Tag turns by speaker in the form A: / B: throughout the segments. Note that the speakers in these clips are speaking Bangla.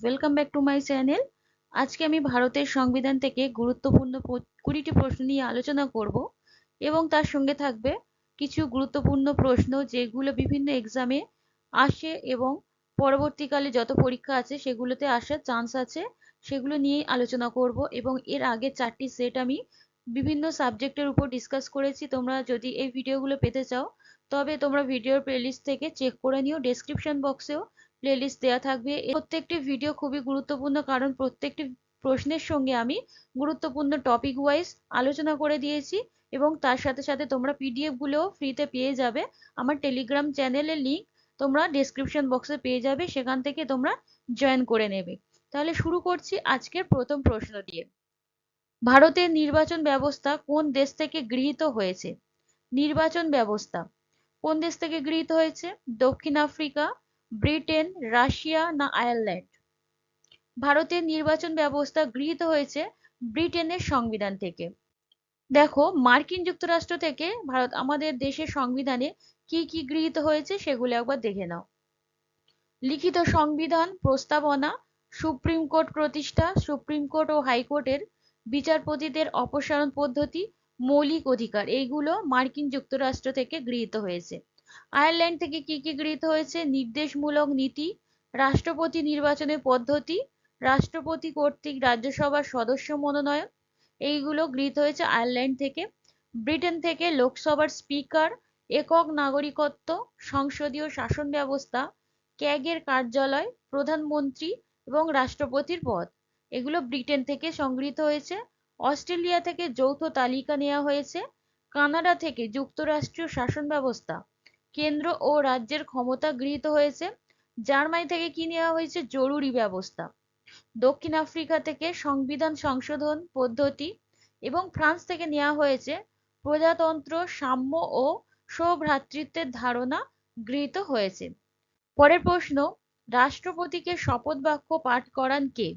A: Welcome back to my channel. আজকে আমি ভারতের সংবিধান থেকে গুরুত্বপূর্ণ 20টি প্রশ্ন নিয়ে আলোচনা করব এবং তার সঙ্গে থাকবে কিছু গুরুত্বপূর্ণ প্রশ্ন যেগুলো বিভিন্ন এক্সামে আসে এবং পরবর্তীকালে যত পরীক্ষা আছে সেগুলোতে আসার চান্স আছে, সেগুলো নিয়ে আলোচনা করব। এবং এর আগে 4টি সেট আমি বিভিন্ন সাবজেক্টের উপর ডিসকাস করেছি। তোমরা যদি এই ভিডিওগুলো পেতে চাও তবে তোমরা ভিডিওর প্লেলিস্ট থেকে চেক করে নিও। ডেসক্রিপশন বক্সেও প্লেলিস্ট দেওয়া থাকবে। প্রত্যেকটি ভিডিও খুবই গুরুত্বপূর্ণ, কারণ প্রত্যেকটি প্রশ্নের সঙ্গে আমি গুরুত্বপূর্ণ টপিক ওয়াইজ আলোচনা করে দিয়েছি এবং তার সাথে সাথে তোমরা পিডিএফ গুলোও ফ্রিতে পেয়ে যাবে। আমার টেলিগ্রাম চ্যানেলের লিংক তোমরা ডেসক্রিপশন বক্সে পেয়ে যাবে, সেখান থেকে তোমরা জয়েন করে নেবে। তাহলে শুরু করছি আজকের প্রথম প্রশ্ন দিয়ে। ভারতের নির্বাচন ব্যবস্থা কোন দেশ থেকে গৃহীত হয়েছে? নির্বাচন ব্যবস্থা কোন দেশ থেকে গৃহীত হয়েছে? দক্ষিণ আফ্রিকা, ব্রিটেন, রাশিয়া না আয়ারল্যান্ড? ভারতের নির্বাচন ব্যবস্থা গৃহীত হয়েছে ব্রিটেনের সংবিধান থেকে। দেখো, মার্কিন যুক্তরাষ্ট্র থেকে ভারত আমাদের দেশের সংবিধানে কি কি গৃহীত হয়েছে সেগুলো একবার দেখে নাও। লিখিত সংবিধান প্রস্তাবনা, সুপ্রিম কোর্ট প্রতিষ্ঠা, সুপ্রিম কোর্ট ও হাইকোর্টের বিচারপতিদের অপসারণ পদ্ধতি, মৌলিক অধিকার, এইগুলো মার্কিন যুক্তরাষ্ট্র থেকে গৃহীত হয়েছে। আয়ারল্যান্ড থেকে কি কি গৃহীত হয়েছে? নির্দেশমূলক নীতি, রাষ্ট্রপতি নির্বাচনের পদ্ধতি, রাষ্ট্রপতি কর্তৃক রাজ্যসভার সদস্য মনোনয়ন, এইগুলো গৃহীত হয়েছে আয়ারল্যান্ড থেকে। ব্রিটেন থেকে লোকসভার স্পিকার, একক নাগরিকত্ব, সংসদীয় শাসন ব্যবস্থা, ক্যাগের কার্যালয়, প্রধানমন্ত্রী এবং রাষ্ট্রপতির পদ, এগুলো ব্রিটেন থেকে সংগৃহীত হয়েছে। অস্ট্রেলিয়া থেকে যৌথ তালিকা নেওয়া হয়েছে। কানাডা থেকে যুক্তরাষ্ট্রীয় শাসন ব্যবস্থা, কেন্দ্র ও রাজ্যের ক্ষমতা গৃহীত হয়েছে। জার্মানি থেকে কি নেওয়া হয়েছে? জরুরি ব্যবস্থা। দক্ষিণ আফ্রিকা থেকে সংবিধান সংশোধন পদ্ধতি এবং ফ্রান্স থেকে নেওয়া হয়েছে প্রজাতন্ত্র, সাম্য ও সৌভ্রাতৃত্বের ধারণা গৃহীত হয়েছে। পরের প্রশ্ন, রাষ্ট্রপতিকে শপথ বাক্য পাঠ করান কে?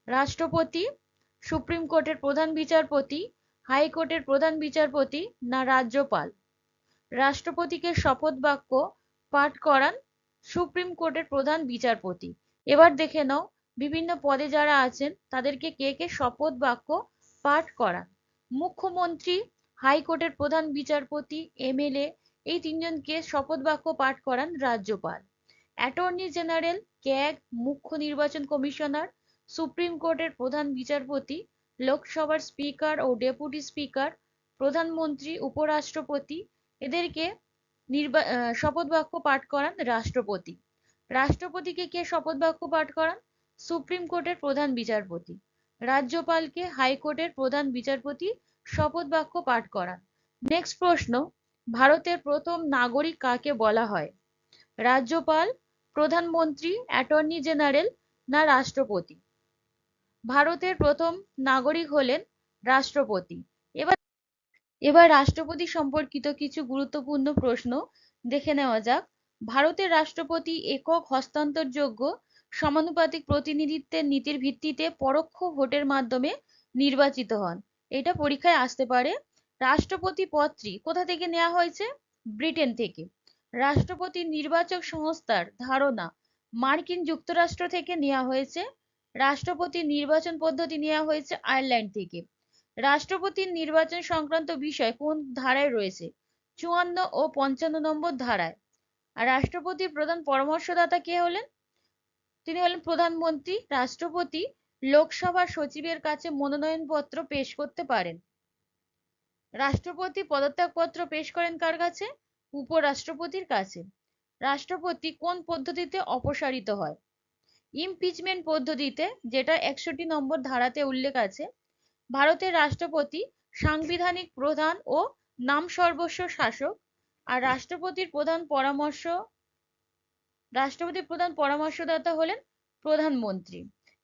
A: রাষ্ট্রপতি, সুপ্রিম কোর্টের প্রধান বিচারপতি, হাইকোর্টের প্রধান বিচারপতি না রাজ্যপাল? রাষ্ট্রপতিকে শপথ বাক্য পাঠ করান সুপ্রিম কোর্টের প্রধান বিচারপতি। এবার দেখে নাও বিভিন্ন পদে যারা আছেন তাদেরকে কে কে শপথ বাক্য পাঠ করান। মুখ্যমন্ত্রী, হাইকোর্টের প্রধান বিচারপতি, এমএলএ, এই তিনজনকে শপথ বাক্য পাঠ করান রাজ্যপাল। অ্যাটর্নি জেনারেল, ক্যাগ, মুখ্য নির্বাচন কমিশনার, সুপ্রিম কোর্টের প্রধান বিচারপতি, লোকসভার স্পিকার ও ডেপুটি স্পিকার, প্রধানমন্ত্রী, উপরাষ্ট্রপতি, এদেরকে শপথ বাক্য পাঠ করান রাষ্ট্রপতি। রাষ্ট্রপতিকে কে শপথ বাক্য পাঠ করান? সুপ্রিম কোর্টের প্রধান বিচারপতি। রাজ্যপালকে হাইকোর্টের প্রধান বিচারপতি শপথ বাক্য পাঠ করান। নেক্সট প্রশ্ন, ভারতের প্রথম নাগরিক কাকে বলা হয়? রাজ্যপাল, প্রধানমন্ত্রী, অ্যাটর্নি জেনারেল না রাষ্ট্রপতি? ভারতের প্রথম নাগরিক হলেন রাষ্ট্রপতি। এবার রাষ্ট্রপতি সম্পর্কিত কিছু গুরুত্বপূর্ণ প্রশ্ন দেখে নেওয়া যাক। ভারতের রাষ্ট্রপতি একক হস্তান্তরযোগ্য সমানুপাতিক প্রতিনিধিত্বের নীতির ভিত্তিতে পরোক্ষ ভোটের মাধ্যমে নির্বাচিত হন। এটা পরীক্ষায় আসতে পারে। রাষ্ট্রপতি পদটি কোথা থেকে নেওয়া হয়েছে? ব্রিটেন থেকে। রাষ্ট্রপতি নির্বাচক সংস্থার ধারণা মার্কিন যুক্তরাষ্ট্র থেকে নেওয়া হয়েছে। রাষ্ট্রপতি নির্বাচন পদ্ধতি নেওয়া হয়েছে আয়ারল্যান্ড থেকে। রাষ্ট্রপতির নির্বাচন সংক্রান্ত বিষয় কোন ধারায় রয়েছে? 54 ও 55 নম্বর ধারায়। আর রাষ্ট্রপতির প্রধান পরামর্শদাতা কে হলেন? তিনি হলেন প্রধানমন্ত্রী। রাষ্ট্রপতি লোকসভার সচিবের কাছে মনোনয়নপত্র পেশ করতে পারেন। রাষ্ট্রপতি পদত্যাগপত্র পেশ করেন কার কাছে? উপরাষ্ট্রপতির কাছে। রাষ্ট্রপতি কোন পদ্ধতিতে অপসারিত হয়? ইমপিচমেন্ট পদ্ধতিতে, যেটা 61 নম্বর ধারাতে উল্লেখ আছে। ভারতের রাষ্ট্রপতি সাংবিধানিক প্রধান ও নামসর্বস্ব শাসক। আর রাষ্ট্রপতির প্রধান পরামর্শদাতা হলেন প্রধানমন্ত্রী।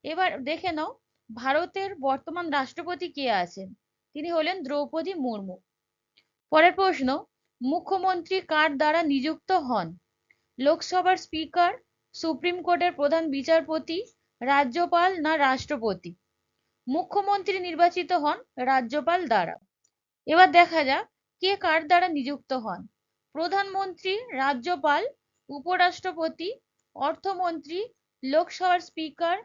A: এবার দেখে নাও ভারতের বর্তমান রাষ্ট্রপতি কে আছেন? তিনি হলেন দ্রৌপদী মুর্মু। পরের প্রশ্ন, মুখ্যমন্ত্রী কার দ্বারা নিযুক্ত হন? লোকসভার স্পিকার, সুপ্রিম কোর্টের প্রধান বিচারপতি, রাজ্যপাল না রাষ্ট্রপতি? মুখ্যমন্ত্রী নির্বাচিত হন রাজ্যপাল দ্বারা। এবার দেখা যাক কে কার দ্বারা নিযুক্ত হন। প্রধানমন্ত্রী, রাজ্যপাল, উপরাষ্ট্রপতি, অর্থমন্ত্রী, লোকসভার স্পিকার,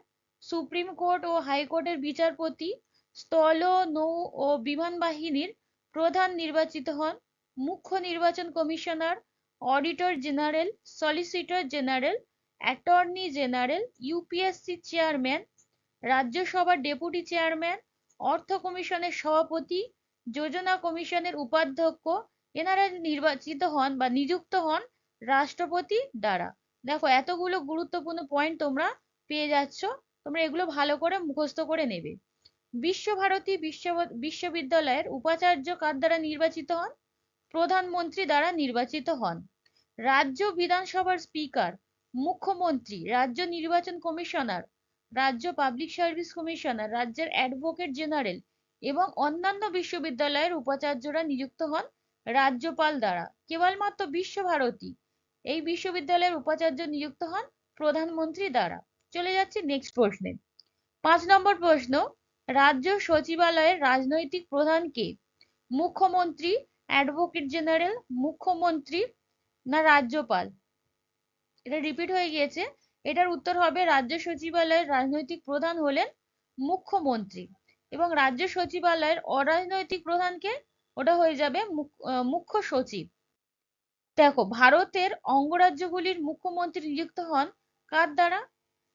A: সুপ্রিম কোর্ট ও হাইকোর্টের বিচারপতি, স্থল, নৌ ও বিমান বাহিনীর প্রধান নির্বাচিত হন, মুখ্য নির্বাচন commissioner, auditor general, solicitor general, attorney general, UPSC chairman, রাজ্যসভার ডেপুটি চেয়ারম্যান, অর্থ কমিশনের সভাপতি, যোজনা কমিশনের উপাধ্যক্ষ, এনারা নির্বাচিত হন বা নিযুক্ত হন রাষ্ট্রপতি দ্বারা। দেখো এতগুলো গুরুত্বপূর্ণ পয়েন্ট তোমরা পেয়ে যাচ্ছ, তোমরা এগুলো ভালো করে মুখস্থ করে নেবে। বিশ্বভারতী বিশ্ববিদ্যালয়ের উপাচার্য কার দ্বারা নির্বাচিত হন? প্রধানমন্ত্রী দ্বারা নির্বাচিত হন। রাজ্য বিধানসভার স্পিকার, মুখ্যমন্ত্রী, রাজ্য নির্বাচন কমিশনার, রাজ্য পাবলিক সার্ভিস কমিশনার, রাজ্যের অ্যাডভোকেট জেনারেল এবং অন্যান্য বিশ্ববিদ্যালয়ের উপাচার্যরা নিযুক্ত হন রাজ্যপাল দ্বারা। কেবলমাত্র বিশ্বভারতী এই বিশ্ববিদ্যালয়ের উপাচার্য নিযুক্ত হন প্রধানমন্ত্রী দ্বারা। চলে যাচ্ছি নেক্সট প্রশ্নে। 5 নম্বর প্রশ্ন, রাজ্য সচিবালয়ের রাজনৈতিক প্রধান কে? মুখ্যমন্ত্রী, অ্যাডভোকেট জেনারেল, মুখ্যমন্ত্রী না রাজ্যপাল? এটা রিপিট হয়ে গিয়েছে, এটার উত্তর হবে রাজ্য সচিবালয়ের রাজনৈতিক প্রধান হলেন মুখ্যমন্ত্রী এবং রাজ্য সচিবালয়ের অরাজনৈতিক প্রধানকে ওটা হয়ে যাবে মুখ্য সচিব। দেখো ভারতের অঙ্গরাজ্যগুলির মুখ্যমন্ত্রী নিযুক্ত হন কার দ্বারা?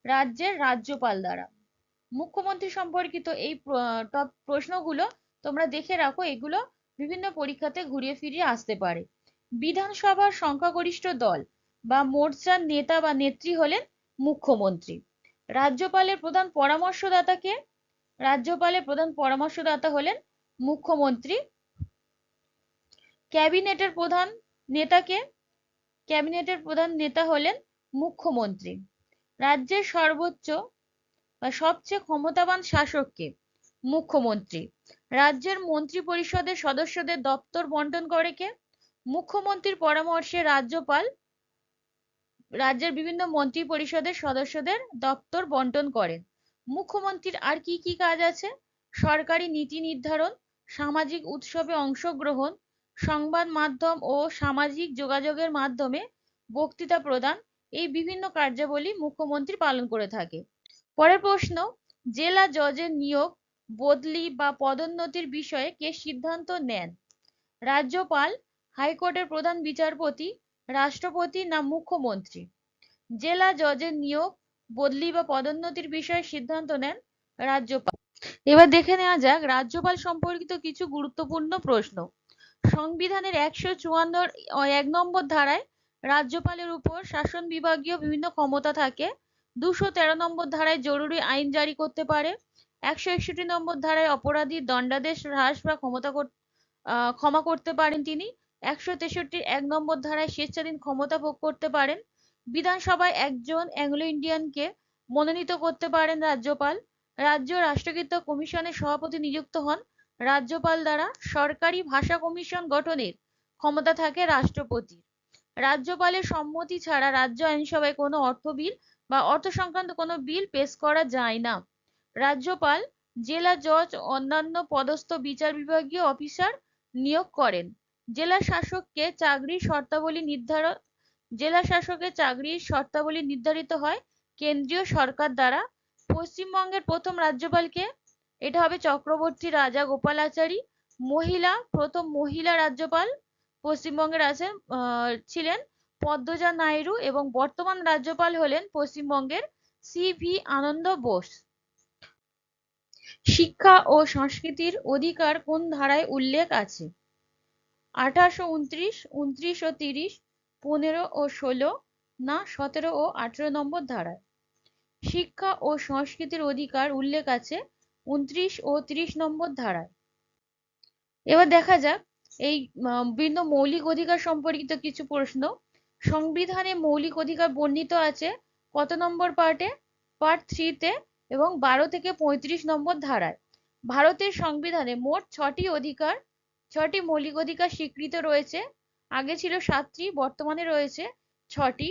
A: রাজ্যের রাজ্যপাল দ্বারা। মুখ্যমন্ত্রী সম্পর্কিত এই টপ প্রশ্নগুলো তোমরা দেখে রাখো, এগুলো বিভিন্ন পরীক্ষাতে ঘুরিয়ে ফিরিয়ে আসতে পারে। বিধানসভার সংখ্যাগরিষ্ঠ দল বা মোর্চার নেতা বা নেত্রী হলেন মুখ্যমন্ত্রী। রাজ্যপালের প্রধান পরামর্শদাতা কে? রাজ্যপালের প্রধান পরামর্শদাতা হলেন মুখ্যমন্ত্রী। ক্যাবিনেটের প্রধান নেতা কে? ক্যাবিনেটের প্রধান নেতা হলেন মুখ্যমন্ত্রী। রাজ্যের সর্বোচ্চ বা সবচেয়ে ক্ষমতাবান শাসক কে? মুখ্যমন্ত্রী। রাজ্যের মন্ত্রী পরিষদের সদস্যদের দপ্তর বন্টন করে কে? মুখ্যমন্ত্রীর পরামর্শে রাজ্যপাল রাজ্যের বিভিন্ন মন্ত্রী পরিষদের সদস্যদের দপ্তর বন্টন করেন। মুখ্যমন্ত্রীর আর কি কি কাজ আছে? সরকারি নীতি নির্ধারণ, সামাজিক উৎসবে অংশগ্রহণ, সংবাদ মাধ্যম ও সামাজিক যোগাযোগের মাধ্যমে বক্তৃতা প্রদান, এই বিভিন্ন কার্যাবলী মুখ্যমন্ত্রী পালন করে থাকে। পরের প্রশ্ন, জেলা জজের নিয়োগ, বদলি বা পদোন্নতির বিষয়ে কে সিদ্ধান্ত নেন? রাজ্যপাল, হাইকোর্টের প্রধান বিচারপতি, রাষ্ট্রপতি না মুখ্যমন্ত্রী? জেলা জজের নিয়োগ, বদলি বা পদোন্নতির বিষয়ে সিদ্ধান্ত নেন রাজ্যপাল। এবার দেখে নেওয়া যাক রাজ্যপাল সম্পর্কিত কিছু গুরুত্বপূর্ণ প্রশ্ন। সংবিধানের 154 নম্বর ধারায় রাজ্যপালের উপর শাসন বিভাগীয় বিভিন্ন ক্ষমতা থাকে। 213 নম্বর ধারায় জরুরি আইন জারি করতে পারে। 161 নম্বর ধারায় অপরাধীর দণ্ডাদেশ হ্রাস বা ক্ষমা করতে পারেন তিনি। 163 নম্বর ধারায় স্বেচ্ছাধীন ক্ষমতা ভোগ করতে পারেন। বিধানসভায় একজন অ্যাংলো ইন্ডিয়ানকে মনোনীত করতে পারেন রাজ্যপাল। রাজ্য রাষ্ট্রগীত কমিশনের সভাপতি নিযুক্ত হন রাজ্যপাল দ্বারা। সরকারি ভাষা কমিশন গঠনের ক্ষমতা থাকে রাষ্ট্রপতির। রাজ্যপালের সম্মতি ছাড়া রাজ্য আইনসভায় কোনো অর্থ বিল বা অর্থ সংক্রান্ত কোনো বিল পেশ করা যায় না। রাজ্যপাল জেলা জজ অন্যান্য পদস্থ বিচার বিভাগীয় অফিসার নিয়োগ করেন। জেলা শাসককে চাকরির শর্তাবলী নির্ধারণ জেলা শাসকের চাকরির শর্তাবলী নির্ধারিত হয় কেন্দ্রীয় সরকার দ্বারা। পশ্চিমবঙ্গের প্রথম রাজ্যপালকে? এটা হবে চক্রবর্তী রাজা গোপালাচারী। প্রথম মহিলা রাজ্যপাল পশ্চিমবঙ্গের ছিলেন পদ্মজা নাইডু এবং বর্তমান রাজ্যপাল হলেন পশ্চিমবঙ্গের সি.ভি. আনন্দ বোস। শিক্ষা ও সংস্কৃতির অধিকার কোন ধারায় উল্লেখ আছে? 1829, 29 ও 30, 15 ও 16 না 17 ও 18 নম্বর ধারায়? শিক্ষা ও সংস্কৃতির অধিকার উল্লেখ আছে 29 ও 30 নম্বর ধারায়। এবার দেখা যাক এই বিভিন্ন মৌলিক অধিকার সম্পর্কিত কিছু প্রশ্ন। সংবিধানে মৌলিক অধিকার বর্ণিত আছে কত নম্বর পার্টে? পার্ট 3 তে এবং 12 থেকে 35 নম্বর ধারায়। ভারতের সংবিধানে মোট 6টি মৌলিক অধিকার স্বীকৃত রয়েছে। আগে ছিল 7টি, বর্তমানে রয়েছে 6টি।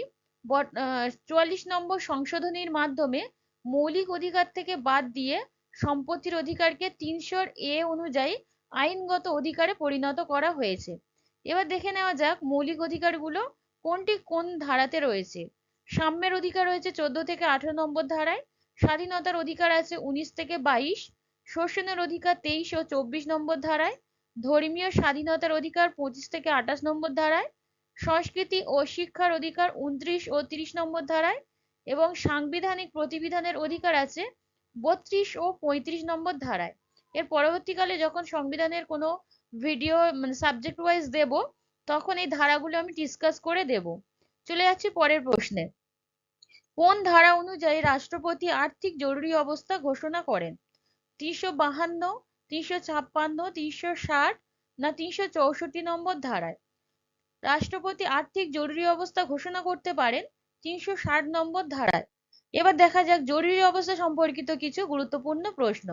A: 44 নম্বর সংশোধনীর মাধ্যমে মৌলিক অধিকার থেকে বাদ দিয়ে সম্পত্তির অধিকারকে 300 অনুযায়ী আইনগত অধিকারে পরিণত করা হয়েছে। এবার দেখে নেওয়া যাক মৌলিক অধিকারগুলো কোনটি কোন ধারাতে রয়েছে। সাম্যের অধিকার রয়েছে 14 থেকে 18 নম্বর ধারায়। স্বাধীনতার অধিকার আছে 19 থেকে 22। শোষণের অধিকার 23 ও 24 নম্বর ধারায়। ধর্মীয় স্বাধীনতার অধিকার 25 থেকে 28 নম্বর ধারায়। সংস্কৃতি ও শিক্ষার অধিকার 29 ও 30 নম্বর ধারায়। এবং সাংবিধানিক প্রতিবিধানের অধিকার আছে 32 ও 35 নম্বর ধারায়। এর পরবর্তীকালে যখন সংবিধানের কোনো ভিডিও মানে সাবজেক্ট ওয়াইজ দেব, তখন এই ধারাগুলো আমি ডিসকাস করে দেব। চলে যাচ্ছি পরের প্রশ্নে। কোন ধারা অনুযায়ী রাষ্ট্রপতি আর্থিক জরুরি অবস্থা ঘোষণা করেন? 352, 356, 360 না 364 নম্বর ধারায়? রাষ্ট্রপতি আর্থিক জরুরি অবস্থা ঘোষণা করতে পারেন 360 নম্বর ধারায়। এবার দেখা যাক জরুরি অবস্থা সম্পর্কিত কিছু গুরুত্বপূর্ণ প্রশ্ন।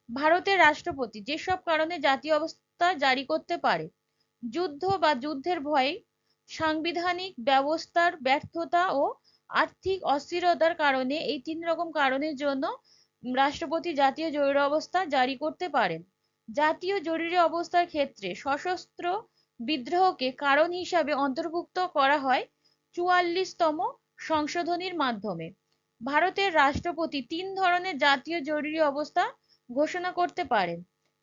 A: ভারতের রাষ্ট্রপতি যেসব কারণে জাতীয় অবস্থা জারি করতে পারে: যুদ্ধ বা যুদ্ধের ভয়ে, সাংবিধানিক ব্যবস্থার ব্যর্থতা ও আর্থিক অস্থিরতার কারণে। এই 3 রকম কারণের জন্য রাষ্ট্রপতি জাতীয় জরুরি অবস্থা জারি করতে পারেন। জাতীয় জরুরি অবস্থার ক্ষেত্রে সশস্ত্র বিদ্রোহকে কারণ হিসাবে অন্তর্ভুক্ত করা হয় 44তম সংশোধনীর মাধ্যমে। ভারতের রাষ্ট্রপতি 3 ধরনের জাতীয় জরুরি অবস্থা ঘোষণা করতে পারেন: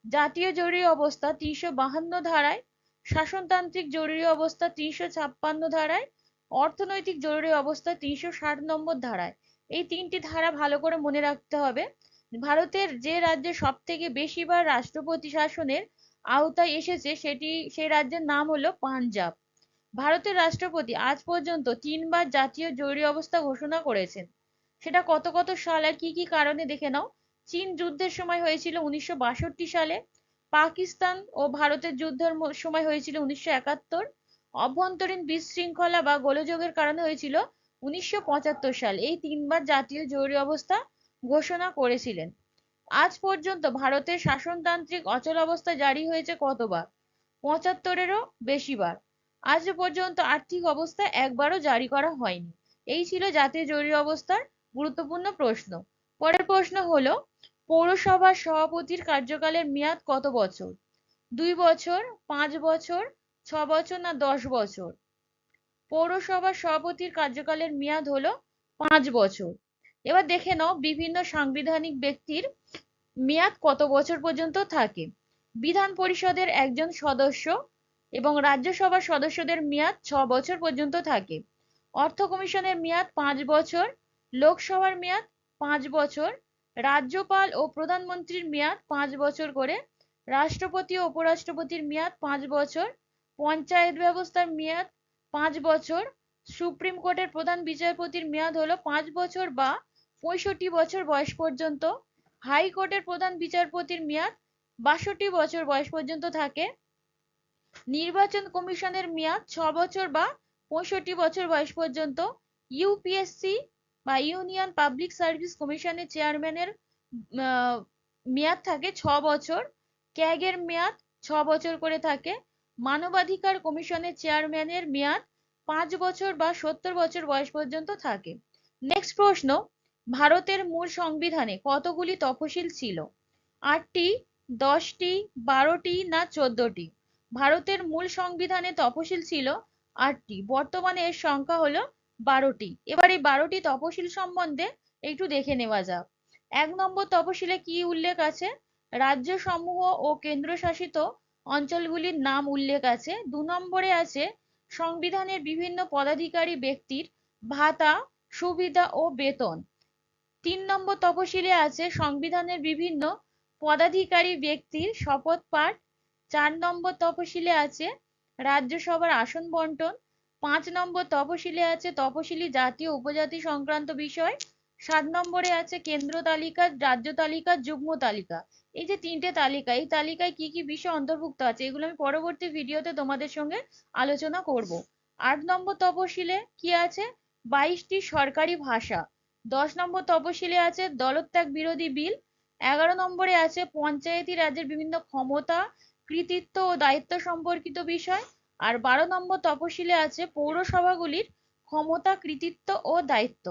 A: জাতীয় জরুরি অবস্থা 352 ধারায়, শাসনতান্ত্রিক জরুরি অবস্থা 356 ধারায়, অর্থনৈতিক জরুরি অবস্থা 360 নম্বর ধারায়। এই 3টি ধারা ভালো করে মনে রাখতে হবে। ভারতের যে রাজ্যে সব থেকে বেশিবার রাষ্ট্রপতি শাসনের আওতায় এসেছে সেই রাজ্যের নাম হলো পাঞ্জাব। ভারতের রাষ্ট্রপতি আজ পর্যন্ত 3বার জাতীয় জরুরি অবস্থা ঘোষণা করেছেন। সেটা কত কত সাল আর কি কি কারণে দেখে নাও। চীন যুদ্ধের সময় হয়েছিল 1962 সালে। পাকিস্তান ও ভারতের যুদ্ধের সময় হয়েছিল 1971। অভ্যন্তরীণ বিশৃঙ্খলা বা গোলযোগের কারণে হয়েছিল 1975 সাল। এই 3বার জাতীয় জরুরি অবস্থা ঘোষণা করেছিলেন। আজ পর্যন্ত ভারতের শাসনতান্ত্রিক অচলাবস্থা জারি হয়েছে কতবার? 75-এরও বেশিবার। আজ পর্যন্ত আর্থিক অবস্থা একবারও জারি করা হয়নি। এই ছিল জাতীয় জরুরি অবস্থার গুরুত্বপূর্ণ প্রশ্ন। পরের প্রশ্ন হলো, পৌরসভার সভাপতির কার্যকালের মেয়াদ কত বছর? 2 বছর, 5 বছর, 6 বছর না 10 বছর? পৌরসভার সভাপতির কার্যকালের মেয়াদ হলো 5 বছর। এবার দেখে নাও বিভিন্ন সাংবিধানিক ব্যক্তির মেয়াদ কত বছর পর্যন্ত থাকে। বিধান পরিষদের একজন সদস্য এবং রাজ্যসভার সদস্যদের মেয়াদ 6 বছর পর্যন্ত থাকে। অর্থ কমিশনের মেয়াদ 5 বছর, লোকসভার মেয়াদ 5 বছর, রাজ্যপাল ও প্রধানমন্ত্রীর মেয়াদ 5 বছর করে, রাষ্ট্রপতি ও উপরাষ্ট্রপতির মেয়াদ 5 বছর, পঞ্চায়েত ব্যবস্থার মেয়াদ 5 বছর, সুপ্রিম কোর্টের প্রধান বিচারপতির মেয়াদ হলো 5 বছর বা 65 বছর বয়স পর্যন্ত, হাইকোর্টের প্রধান বিচারপতির মেয়াদ 62 বছর বয়স পর্যন্ত থাকে, নির্বাচন কমিশনের মেয়াদ 6 বছর বা 65 বছর বয়স পর্যন্ত, ইউপিএসসি বা ইউনিয়ন পাবলিক সার্ভিস কমিশনের চেয়ারম্যানের মেয়াদ থাকে 6 বছর, ক্যাগের মেয়াদ 6 বছর করে থাকে, মানবাধিকার কমিশনের চেয়ারম্যানের মেয়াদ 5 বছর বা 70 বছর বয়স পর্যন্ত থাকে। নেক্সট প্রশ্ন, ভারতের মূল সংবিধানে কতগুলি তফসিল ছিল? 8টি, 10টি, 12টি না 14টি? ভারতের মূল সংবিধানে তফসিল ছিল 8টি। বর্তমানে এর সংখ্যা হলো 12টি। এবার এই 12টি তফসিল সম্বন্ধে একটু দেখে নেওয়া যাক। 1 নম্বর তফসিলে কি উল্লেখ আছে? রাজ্য সমূহ ও কেন্দ্রশাসিত অঞ্চলগুলির নাম উল্লেখ আছে। 2 নম্বরে আছে সংবিধানের বিভিন্ন পদাধিকারী ব্যক্তির ভাতা, সুবিধা ও বেতন। 3 নম্বর তফসিলে আছে সংবিধানের বিভিন্ন পদাধিকারী ব্যক্তির শপথ পাঠ। 4 নম্বর তফসিলে আছে রাজ্যসভার আসন বন্টন। 5 নম্বর তফসিলে আছে তফসিলি জাতি ও উপজাতি সংক্রান্ত বিষয়। 7 নম্বরে আছে কেন্দ্র তালিকা, রাজ্য তালিকা, যুগ্ম তালিকা। এই যে 3টে তালিকা, এই তালিকায় কি কি বিষয় অন্তর্ভুক্ত আছে এগুলো আমি পরবর্তী ভিডিওতে তোমাদের সঙ্গে আলোচনা করব। 8 নম্বর তফসিলে কি আছে? 22টি সরকারি ভাষা। 10 নম্বর তফসিলে আছে দলত্যাগ বিরোধী বিল। 11 নম্বরে আছে পঞ্চায়েতি রাজের বিভিন্ন ক্ষমতা, কৃতিত্ব ও দায়িত্ব সম্পর্কিত বিষয়। আর 12 নম্বর তফসিলে আছে পৌরসভাগুলির ক্ষমতা, কৃতিত্ব ও দায়িত্ব।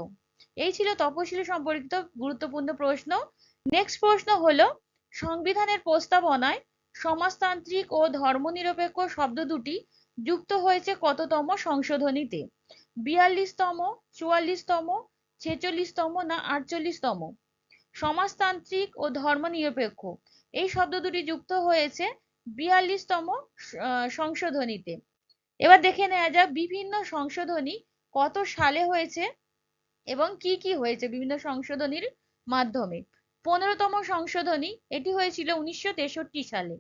A: এই ছিল তফসিলি সম্পর্কিত গুরুত্বপূর্ণ প্রশ্ন। নেক্সট প্রশ্ন হলো, সংবিধানের প্রস্তাবনায় সমাজতান্ত্রিক ও ধর্মনিরপেক্ষ শব্দ দুটি যুক্ত হয়েছে কততম সংশোধনীতে? 42তম, 44তম, 46তম না 48তম? সমাজতান্ত্রিক ও ধর্মনিরপেক্ষ এই শব্দ দুটি যুক্ত হয়েছে 42তম সংশোধনীতে। এবার দেখে নেওয়া যাক বিভিন্ন সংশোধনী কত সালে হয়েছে এবং কি কি হয়েছে বিভিন্ন সংশোধনীর মাধ্যমে। 15তম সংশোধনী, এটি হয়েছিল 1963 সালে।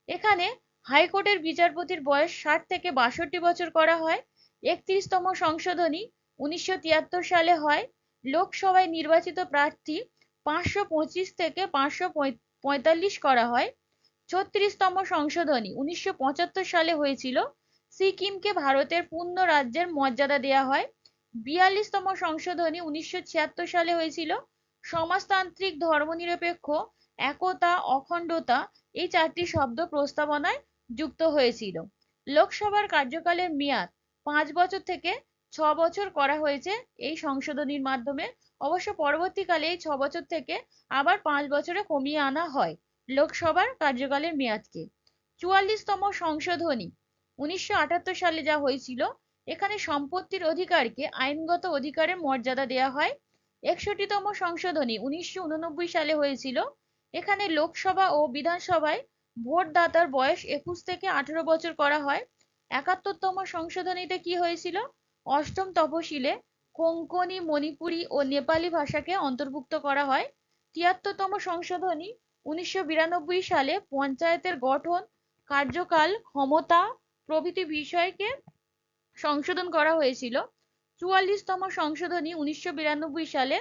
A: এখানে হাইকোর্টের বিচারপতির বয়স 60 থেকে 62 বছর করা হয়। 31তম সংশোধনী 1973 সালে হয়। লোকসভায় নির্বাচিত প্রার্থী 525 থেকে 545 করা হয়। 36তম সংশোধনী 1975 সালে হয়েছিল। সিকিমকে ভারতের পূর্ণ রাজ্যের মর্যাদা দেওয়া হয়। 42তম সংশোধনী 1976 সালে হয়েছিল। সমাজতান্ত্রিক, ধর্মনিরপেক্ষ, একতা, অখণ্ডতা এই চারটি শব্দ প্রস্তাবনায় যুক্ত হয়েছিল। লোকসভার কার্যকালের মেয়াদ 5 বছর থেকে 6 বছর করা হয়েছে এই সংশোধনীর মাধ্যমে। অবশ্য পরবর্তীকালে এই 6 বছর থেকে আবার 5 বছরে কমিয়ে আনা হয় লোকসভার কার্যকালের মেয়াদকে। 44তম সংশোধনী 1978 সালে যা হয়েছিল, এখানে সম্পত্তির অধিকারকে আইনগত অধিকারের মর্যাদা দেওয়া হয়। 61তম সংশোধনী 1989 সালে হয়েছিল। এখানে লোকসভা ও বিধানসভায় ভোটদাতার বয়স 21 থেকে 18 বছর করা হয়। 71তম সংশোধনীতে কি হয়েছিল? অষ্টম তফসিলে কোঙ্কণী, মণিপুরী ও নেপালি ভাষাকে অন্তর্ভুক্ত করা হয়। 73তম সংশোধনী 1992 সালে পঞ্চায়েতের গঠন, কার্যকাল, ক্ষমতা প্রভৃতি বিষয়কে সংশোধন করা হয়েছিল। 44তম সংশোধনী 1992 সালে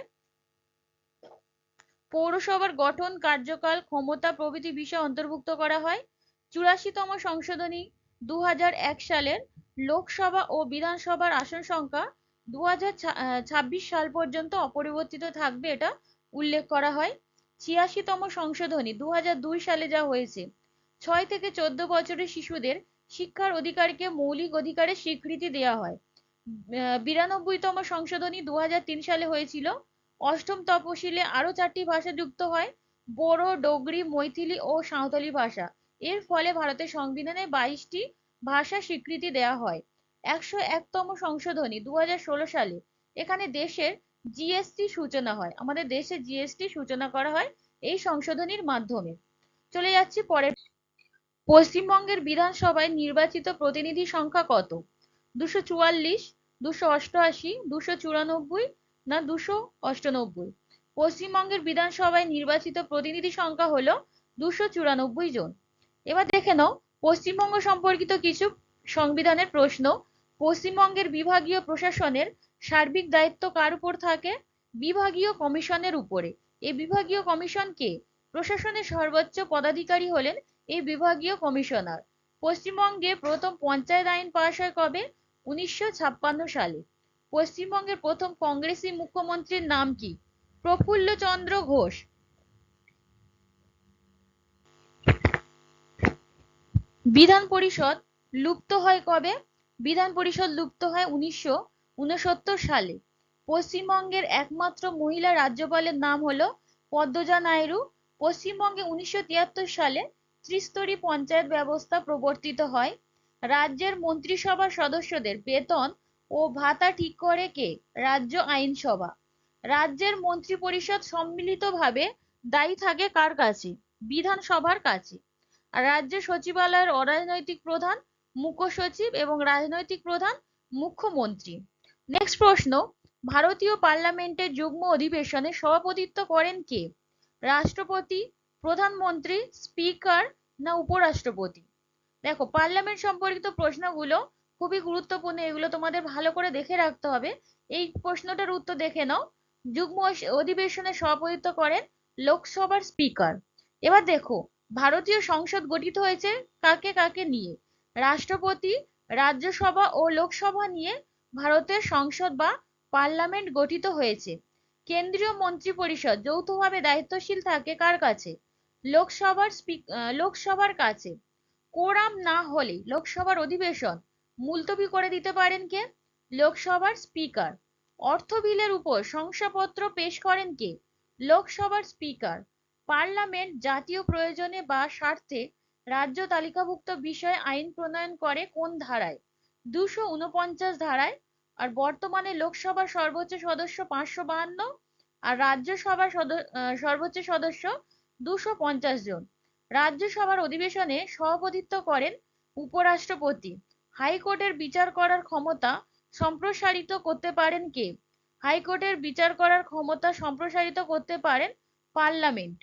A: পৌরসভার গঠন, কার্যকাল, ক্ষমতা প্রভৃতি বিষয় অন্তর্ভুক্ত করা হয়। 84তম সংশোধনী 2001 সালের লোকসভা ও বিধানসভার আসন সংখ্যা 2026 সাল পর্যন্ত অপরিবর্তিত থাকবে, এটা উল্লেখ করা হয়। 86তম সংশোধনী 2002 সালে যা হয়েছে, 6 থেকে 14 বছরের শিশুদের শিক্ষার অধিকারকে মৌলিক অধিকারের স্বীকৃতি দেওয়া হয়। 92তম সংশোধনী 2003 সালে হয়েছিল। অষ্টম তফসিলে আরো 4টি ভাষা যুক্ত হয়, বোরো, ডোগরি, মৈথিলি ও সাঁওতালি ভাষা। এর ফলে ভারতের সংবিধানে 22টি ভাষা স্বীকৃতি দেওয়া হয়। 101তম সংশোধনী 2016 সালে, এখানে দেশের জিএসটি সূচনা হয়, আমাদের দেশে জিএসটি সূচনা করা হয় এই সংশোধনীর মাধ্যমে। চলে যাচ্ছি পরের। পশ্চিমবঙ্গের বিধানসভায় নির্বাচিত প্রতিনিধি সংখ্যা কত? 244, 288, 294 না 298? পশ্চিমবঙ্গের বিধানসভায় নির্বাচিত প্রতিনিধি সংখ্যা হলো 294 জন। এবার দেখে নাও পশ্চিমবঙ্গ সম্পর্কিত কিছু সংবিধানের প্রশ্ন। পশ্চিমবঙ্গের বিভাগীয় প্রশাসনের সার্বিক দায়িত্ব কার উপর থাকে? বিভাগীয় কমিশনের উপরে। এই বিভাগীয় কমিশন কে? প্রশাসনের সর্বোচ্চ পদাধিকারী হলেন এই বিভাগীয় কমিশনার। পশ্চিমবঙ্গে প্রথম পঞ্চায়েত আইন পাশ হয় কবে? 1956 সালে। পশ্চিমবঙ্গের প্রথম কংগ্রেসি মুখ্যমন্ত্রীর নাম কি? প্রফুল্ল চন্দ্র ঘোষ। বিধান পরিষদ লুপ্ত হয় কবে? বিধান পরিষদ লুপ্ত হয় 1969 সালে। পশ্চিমবঙ্গের একমাত্র মহিলা রাজ্যপালের নাম হলো পদ্মজা নাইডু। পশ্চিমবঙ্গে 1973 সালে ত্রিস্তরী পঞ্চায়েত ব্যবস্থা প্রবর্তিত হয়। রাজ্যের মন্ত্রিসভার সদস্যদের বেতন ও ভাতা ঠিক করে কে? রাজ্য আইনসভা। রাজ্যের মন্ত্রিপরিষদ সম্মিলিতভাবে দায়ী থাকে কার কাছে? বিধানসভার কাছে। আর রাজ্য সচিবালয়ের অরাজনৈতিক প্রধান মুখ্য সচিব এবং রাজনৈতিক প্রধান মুখ্যমন্ত্রী। নেক্সট প্রশ্ন, ভারতীয় পার্লামেন্টের যুগ্ম অধিবেশনে সভাপতিত্ব করেন কে? রাষ্ট্রপতি, প্রধানমন্ত্রী, স্পিকার না উপরাষ্ট্রপতি? দেখো পার্লামেন্ট সম্পর্কিত প্রশ্নগুলো খুবই গুরুত্বপূর্ণ, এগুলো তোমাদের ভালো করে দেখে রাখতে হবে। এই প্রশ্নটার উত্তর দেখে নাও। যুগ্ম অধিবেশনে সভাপতিত্ব করেন লোকসভার স্পিকার। এবার দেখো ভারতীয় সংসদ গঠিত হয়েছে কাকে কাকে নিয়ে? রাষ্ট্রপতি, রাজ্যসভা ও লোকসভা নিয়ে ভারতের সংসদ বা পার্লামেন্ট গঠিত হয়েছে। কেন্দ্রীয় মন্ত্রিপরিষদ যৌথভাবে দায়িত্বশীল থাকে কার কাছে? লোকসভার কাছে। কোরাম না হলে লোকসভার অধিবেশন মুলতবি করে দিতে পারেন কে? লোকসভার স্পিকার। অর্থ বিলের উপর শংসাপত্র পেশ করেন কে? লোকসভার স্পিকার। পার্লামেন্ট জাতীয় প্রয়োজনে বা স্বার্থে রাজ্য তালিকাভুক্ত বিষয়ে আইন প্রণয়ন করে কোন ধারায়? 249 ধারায়। আর বর্তমানে লোকসভার সর্বোচ্চ সদস্য 552, আর রাজ্যসভার সর্বোচ্চ সদস্য 250 জন। রাজ্যসভার অধিবেশনে সভাপতিত্ব করেন উপরাষ্ট্রপতি। হাইকোর্টের বিচার করার ক্ষমতা সম্প্রসারিত করতে পারেন কে? হাইকোর্টের বিচার করার ক্ষমতা সম্প্রসারিত করতে পারেন পার্লামেন্ট।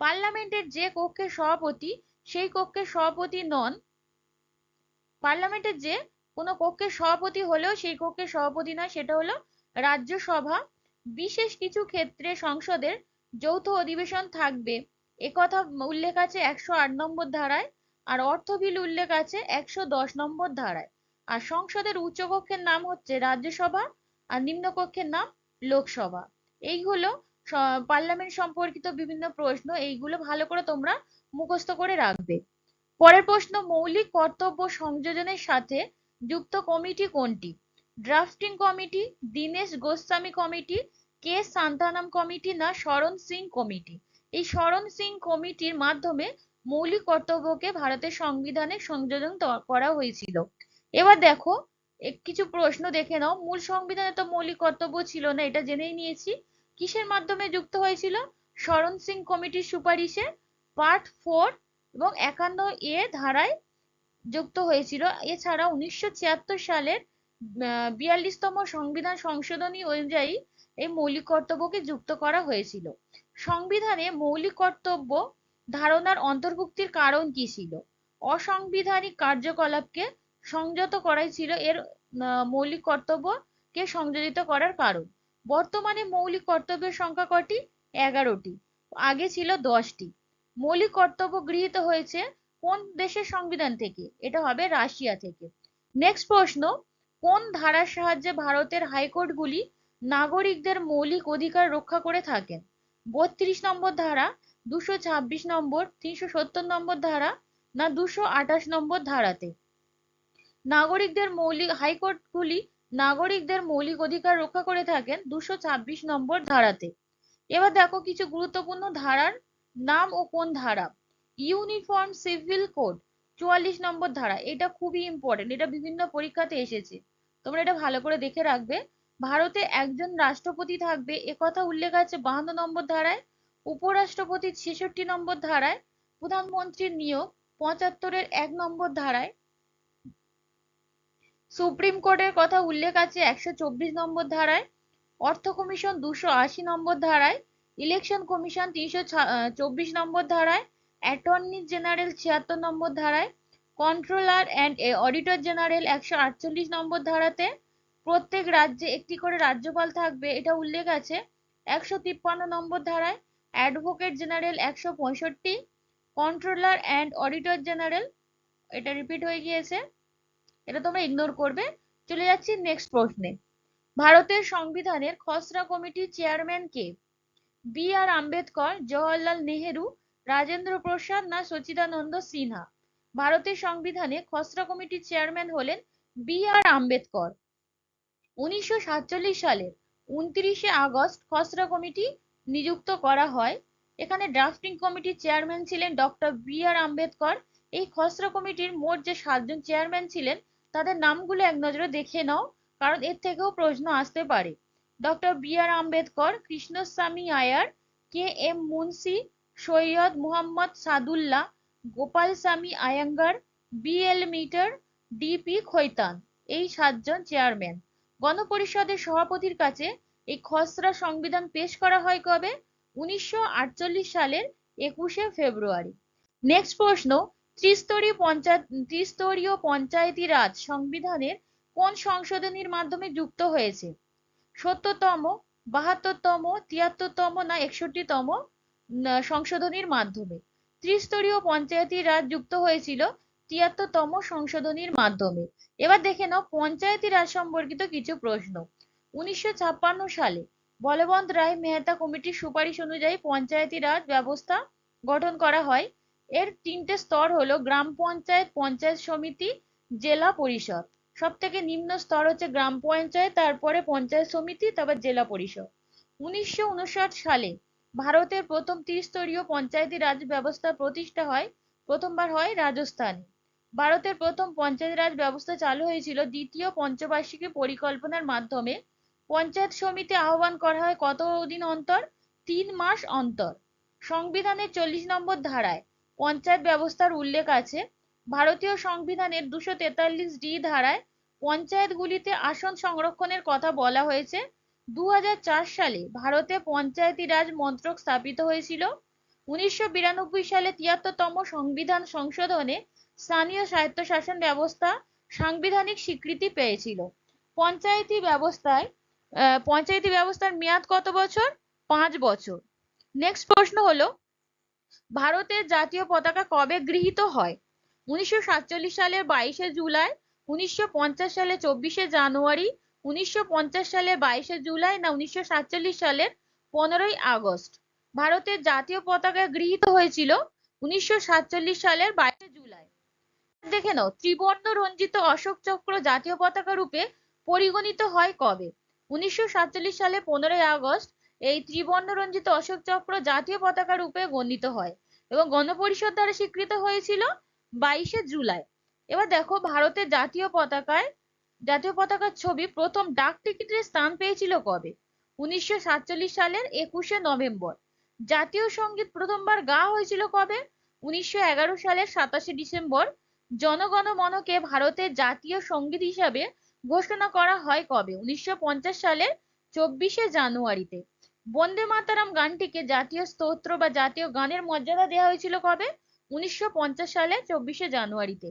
A: পার্লামেন্টের যে কক্ষের সভাপতি সেই কক্ষের সভাপতি নন। পার্লামেন্টের যে কোনো কক্ষের সভাপতি হলেও সেই কক্ষের সভাপতি নয়, সেটা হলো রাজ্যসভা। বিশেষ কিছু ক্ষেত্রে সংসদের যৌথ অধিবেশন থাকবে একথা উল্লেখ আছে 108 নম্বর ধারায়, আর অর্থ বিল উল্লেখ আছে 110 নম্বর ধারায়। আর সংসদের উচ্চকক্ষের নাম হচ্ছে রাজ্যসভা আর নিম্নকক্ষের নাম লোকসভা। এইগুলো পার্লামেন্ট সম্পর্কিত বিভিন্ন প্রশ্ন, এইগুলো ভালো করে তোমরা মুখস্থ করে রাখবে। পরের প্রশ্ন, মৌলিক কর্তব্য সংযোজনের সাথে যুক্ত কমিটি কোনটি? Drafting committee, Dinesh Goswami committee, K Santhanam committee, না শরণ সিং কমিটি? এই শরণ সিং কমিটির মাধ্যমে মৌলিক কর্তব্যকে ভারতের সংবিধানে সংযোজন করা হয়েছিল। এবার দেখো কিছু প্রশ্ন দেখে নাও। মূল সংবিধানে তো মৌলিক কর্তব্য ছিল না, এটা জেনেই নিয়েছি। কিসের মাধ্যমে যুক্ত হয়েছিল? শরণ সিং কমিটির সুপারিশে পার্ট 4 এবং 51A ধারায় যুক্ত হয়েছিল। এছাড়া 1976 সালের 42তম সংবিধান সংশোধনী অনুযায়ী এই মৌলিক কর্তব্যকে যুক্ত করা হয়েছিল। সংবিধানে মৌলিক কর্তব্য ধারণার অন্তর্ভুক্তির কারণ কি ছিল? অসাংবিধানিক কার্যকলাপকে সংযত করাই ছিল এর মৌলিক কর্তব্যকে সংযোজিত করার কারণ। বর্তমানে মৌলিক কর্তব্যের সংখ্যা কটি? 11টি, আগে ছিল 10টি। মৌলিক কর্তব্য গৃহীত হয়েছে কোন দেশের সংবিধান থেকে? এটা হবে রাশিয়া থেকে। নেক্সট প্রশ্ন, কোন ধারার সাহায্যে ভারতের হাইকোর্টগুলি নাগরিকদের মৌলিক অধিকার রক্ষা করে থাকেন? 32 নম্বর ধারা, 226 নম্বর, 370 নম্বর ধারা, না 228 নম্বর ধারাতে? নাগরিকদের হাইকোর্টগুলি নাগরিকদের মৌলিক অধিকার রক্ষা করে থাকেন 226 নম্বর ধারাতে। এবার দেখো কিছু গুরুত্বপূর্ণ ধারার নাম ও কোন ধারা। ইউনিফর্ম সিভিল কোড 44 নম্বর ধারা, এটা খুবই ইম্পর্টেন্ট, এটা বিভিন্ন পরীক্ষাতে এসেছে, তোমরা এটা ভালো করে দেখে রাখবে। ভারতে একজন রাষ্ট্রপতি থাকবে একথা উল্লেখ আছে 52 নম্বর ধারায়, উপরাষ্ট্রপতি 66 নম্বর ধারায়, প্রধানমন্ত্রীর নিয়োগ 75-এর 1 নম্বর ধারায়, সুপ্রিম কোর্টের কথা উল্লেখ আছে 124 নম্বর ধারায়, অর্থ কমিশন 280 নম্বর ধারায়, ইলেকশন কমিশন 324 নম্বর ধারায়, অ্যাটর্নি জেনারেল 76 নম্বর ধারায়, কন্ট্রোলার অ্যান্ড অডিটর জেনারেল 148 নম্বর ধারাতে, প্রত্যেক রাজ্যে একটি করে রাজ্যপাল থাকবে এটা উল্লেখ আছে 153 নম্বর ধারায়, advocate general 165, controller and auditor general, এটা রিপিট হয়ে গিয়েছে, এটা তোমরা ইগনোর করবে। চলে যাচ্ছি নেক্সট প্রশ্নে। ভারতের সংবিধানের খসড়া কমিটির চেয়ারম্যান কে? বি আর আম্বেদকর, জওহরলাল নেহেরু, রাজেন্দ্র প্রসাদ, না সচিদানন্দ সিনহা? ভারতের সংবিধানে খসড়া কমিটির চেয়ারম্যান হলেন বি আর আম্বেদকর। 1947 সালের 29শে আগস্ট খসড়া কমিটি নিযুক্ত করা হয়। এখানে ড্রাফটিং কমিটির চেয়ারম্যান ছিলেন ডক্টর বি আর আম্বেদকর। এই খসড়া কমিটির মোট যে 7জন চেয়ারম্যান ছিলেন তাদের নামগুলো এক নজরে দেখে নাও, কারণ এর থেকেও প্রশ্ন আসতে পারে। Doctor B R Ambedkar, Krishnaswamy Ayyar, K M Munshi, Syed Muhammad Saadullah, Gopalaswami Ayyangar, B L Mitter, D P Khaitan, এই 7জন চেয়ারম্যান। গণপরিষদের সভাপতির কাছে এই খসড়া সংবিধান পেশ করা হয় কবে? 1948 সালের 21শে ফেব্রুয়ারি। নেক্সট প্রশ্ন, ত্রিস্তরীয় পঞ্চায়েতি রাজ সংবিধানের কোন সংশোধনীর মাধ্যমে যুক্ত হয়েছে? 70তম, 72তম, 73তম, না 61তম সংশোধনীর মাধ্যমে? ত্রিস্তরীয় পঞ্চায়েতি রাজ যুক্ত হয়েছিল 73তম সংশোধনীর মাধ্যমে। এবার দেখে নাও পঞ্চায়েতি রাজ সম্পর্কিত কিছু প্রশ্ন। 1956 সালে বলবন্ত রায় মেহতা কমিটির সুপারিশ অনুযায়ী পঞ্চায়েতি রাজ ব্যবস্থা গঠন করা হয়। এর 3টে স্তর হলো গ্রাম পঞ্চায়েত, পঞ্চায়েত সমিতি, জেলা পরিষদ। সব থেকে নিম্ন স্তর হচ্ছে গ্রাম পঞ্চায়েত, তারপরে পঞ্চায়েত সমিতি, তারপর জেলা পরিষদ। 1959 সালে ভারতের প্রথম ত্রিস্তরীয় পঞ্চায়েতি রাজ ব্যবস্থা প্রতিষ্ঠা হয়, প্রথমবার হয় রাজস্থানে। ভারতের প্রথম পঞ্চায়েত রাজ ব্যবস্থা চালু হয়েছিল দ্বিতীয় পঞ্চবার্ষিকী পরিকল্পনার মাধ্যমে। পঞ্চায়েত সমিতি আহ্বান করা হয় কতদিন অন্তর? 3 মাস অন্তর। সংবিধানের 40 নম্বর ধারায় পঞ্চায়েত ব্যবস্থার উল্লেখ আছে। ভারতীয় সংবিধানের 243D ধারায় পঞ্চায়েতগুলিতে আসন সংরক্ষণের কথা বলা হয়েছে। 2004 সালে ভারতে পঞ্চায়েতি রাজ মন্ত্রক স্থাপিত হয়েছিল। 1992 সালে 73তম সংবিধান সংশোধনে স্থানীয় স্বায়ত্তশাসন ব্যবস্থা সাংবিধানিক স্বীকৃতি পেয়েছিল। পঞ্চায়েতি ব্যবস্থার মেয়াদ কত বছর? 5 বছর। নেক্সট প্রশ্ন হলো, ভারতের জাতীয় পতাকা কবে গৃহীত হয়? 1947 সালের 22শে জুলাই, 1950 সালে 24শে জানুয়ারি, 1950 সালে 22শে জুলাই, না 1947 সালের 15ই আগস্ট? ভারতের জাতীয় পতাকা গৃহীত হয়েছিল 1947 সালের 22শে জুলাই। দেখে নাও, ত্রিবর্ণ রঞ্জিত অশোক চক্র জাতীয় পতাকা রূপে পরিগণিত হয় কবে? 1947 সালে 15ই আগস্ট এই ত্রিবর্ণ রঞ্জিত অশোক চক্র জাতীয় পতাকা রূপে গণিত হয় এবং গণপরিষদ দ্বারা স্বীকৃত হয়েছিল 22শে জুলাই। এবার দেখো, ভারতের জাতীয় পতাকার ছবি প্রথম ডাক টিকিটে স্থান পেয়েছিল কবে? 1947 সালের 21শে নভেম্বর। জাতীয় সঙ্গীত প্রথমবার গাওয়া হয়েছিল কবে? 1911 সালের 27শে ডিসেম্বর। জনগণ মনকে ভারতের জাতীয় সঙ্গীত হিসাবে ঘোষণা করা হয় কবে? 1950 সালের 24শে জানুয়ারিতে। বন্দে মাতারাম গানটিকে জাতীয় স্তোত্র বা জাতীয় গানের মর্যাদা দেওয়া হয়েছিল কবে? 1950 সালের 24শে জানুয়ারিতে।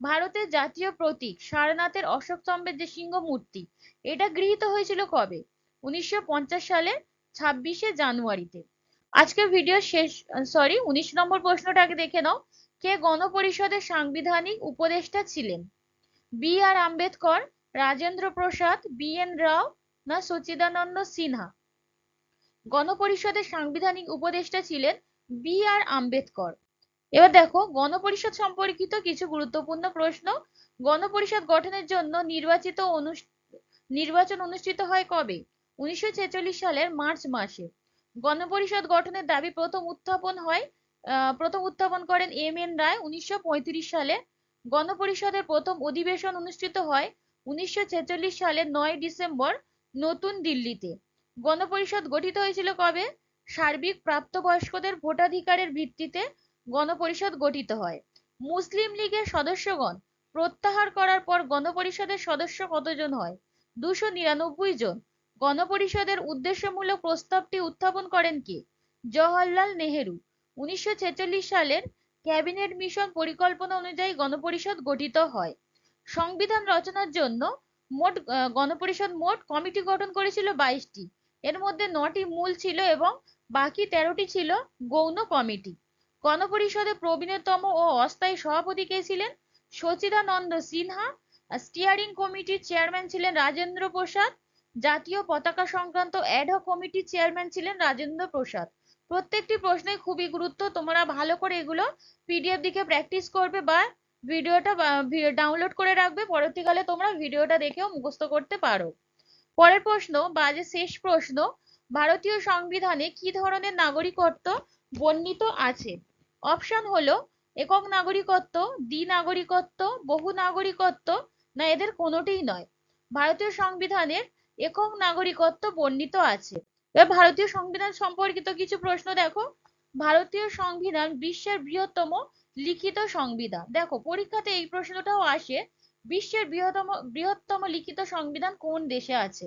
A: ভারতের জাতীয় প্রতীক সারনাথের অশোক স্তম্ভের যে সিংহ মূর্তি, এটা গৃহীত হয়েছিল কবে? 1950 সালের 26শে জানুয়ারিতে। আজকের ভিডিও শেষ, 19 নম্বর প্রশ্নটাকে দেখে নাও। কে গণপরিষদের সাংবিধানিক উপদেষ্টা ছিলেন? B R Ambedkar, Rajendra Prasad, B N রাও, না সচিদানন্দ সিনহা? গণপরিষদের সাংবিধানিক উপদেষ্টা ছিলেন বি আর আম্বেদকর। এবার দেখো, গণপরিষদ সম্পর্কিত কিছু গুরুত্বপূর্ণ প্রশ্ন। গণপরিষদ গঠনের জন্য নির্বাচন অনুষ্ঠিত হয় কবে? 1946 সালের মার্চ মাসে। গণপরিষদ গঠনের দাবি প্রথম উত্থাপন করেন এম এন রায় 1935 সালে। গণপরিষদের প্রথম অধিবেশন অনুষ্ঠিত হয় 1946 সালের 9 ডিসেম্বর নতুন দিল্লিতে। গণপরিষদ গঠিত হয়েছিল কবে? সার্বিক প্রাপ্তবয়স্কদের ভোটাধিকারের ভিত্তিতে গণপরিষদ গঠিত হয়। মুসলিম লীগের সদস্যগণ প্রত্যাহার করার পর গণপরিষদের সদস্য কতজন হয়? 299 জন। গণপরিষদের উদ্দেশ্যমূলক প্রস্তাবটি উত্থাপন করেন কে? জওহরলাল নেহেরু। 1946 সালের ক্যাবিনেট মিশন পরিকল্পনা অনুযায়ী গণপরিষদ গঠিত হয়। সংবিধান রচনার জন্য গণপরিষদ মোট কমিটি গঠন করেছিল 22টি। এর মধ্যে 9টি মূল ছিল এবং বাকি 13টি ছিল গৌণ কমিটি। গণপরিষদের প্রবীণতম ও অস্থায়ী সভাপতি কে ছিলেন? সচিদানন্দ সিনহা। স্টিয়ারিং কমিটির চেয়ারম্যান ছিলেন রাজেন্দ্র প্রসাদ। জাতীয় পতাকা সংক্রান্ত অ্যাডহক কমিটির চেয়ারম্যান ছিলেন রাজেন্দ্র প্রসাদ। প্রত্যেকটি প্রশ্নই খুবই গুরুত্ব, তোমরা ভালো করে এগুলো পিডিএফ দিকে প্র্যাকটিস করবে বা ভিডিওটা ডাউনলোড করে রাখবে, পরবর্তীকালে তোমরা ভিডিওটা দেখেও মুখস্থ করতে পারো। পরের প্রশ্ন বা যে শেষ প্রশ্ন, ভারতীয় সংবিধানে কি ধরনের নাগরিকত্ব বর্ণিত আছে? অপশন হলো একক নাগরিকত্ব, দ্বি-নাগরিকত্ব, বহু নাগরিকত্ব, না এদের কোনোটিই নয়। ভারতীয় সংবিধানের একক নাগরিকত্ব বর্ণিত আছে। এবার ভারতীয় সংবিধান সম্পর্কিত কিছু প্রশ্ন দেখো। ভারতীয় সংবিধান বিশ্বের বৃহত্তম লিখিত সংবিধান। দেখো, পরীক্ষাতে এই প্রশ্নটাও আসে, বিশ্বের বৃহত্তম লিখিত সংবিধান কোন দেশে আছে?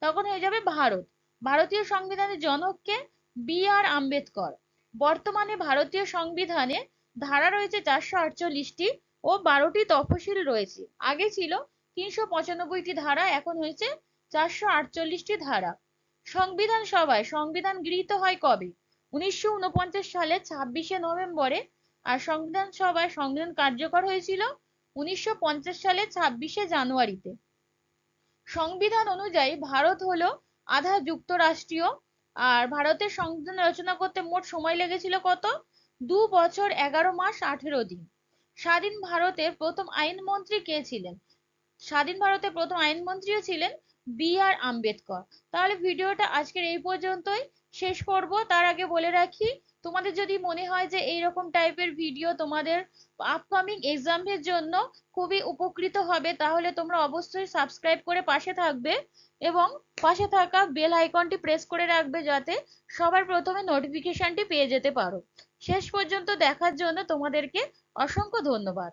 A: তখন হয়ে যাবে ভারত। ভারতীয় সংবিধানের জনক কে? B R Ambedkar. বর্তমানে ভারতীয় সংবিধানে ধারা রয়েছে 448টি ও 12টি তফসিল রয়েছে। আগে ছিল 395টি ধারা, এখন হয়েছে 448টি ধারা। সংবিধান সভায় সংবিধান গৃহীত হয় কবে? 1949 সালের 26শে নভেম্বরে। আর সংবিধান সভায় সংবিধান কার্যকর হয়েছিল 1950 সালের 26শে জানুয়ারিতে। সংবিধান অনুযায়ী ভারত হলো আধা যুক্তরাষ্ট্রীয়। আর ভারতের সংবিধান রচনা করতে মোট সময় লেগেছিল কত? 2 বছর 11 মাস 18 দিন। স্বাধীন ভারতের প্রথম আইনমন্ত্রী কে ছিলেন? স্বাধীন ভারতের প্রথম আইনমন্ত্রীও ছিলেন বি আর আম্বেদকর। তাহলে ভিডিওটা আজকের এই পর্যন্তই শেষ করব। তার আগে বলে রাখি, তোমাদের যদি মনে হয় যে এইরকম টাইপের ভিডিও তোমাদের আপকামিং এক্সামের জন্য খুবই উপকৃত হবে, তাহলে তোমরা অবশ্যই সাবস্ক্রাইব করে পাশে থাকবে এবং পাশে থাকা বেল আইকনটি প্রেস করে রাখবে, যাতে সবার প্রথমে নোটিফিকেশনটি পেয়ে যেতে পারো। শেষ পর্যন্ত দেখার জন্য তোমাদেরকে অসংখ্য ধন্যবাদ।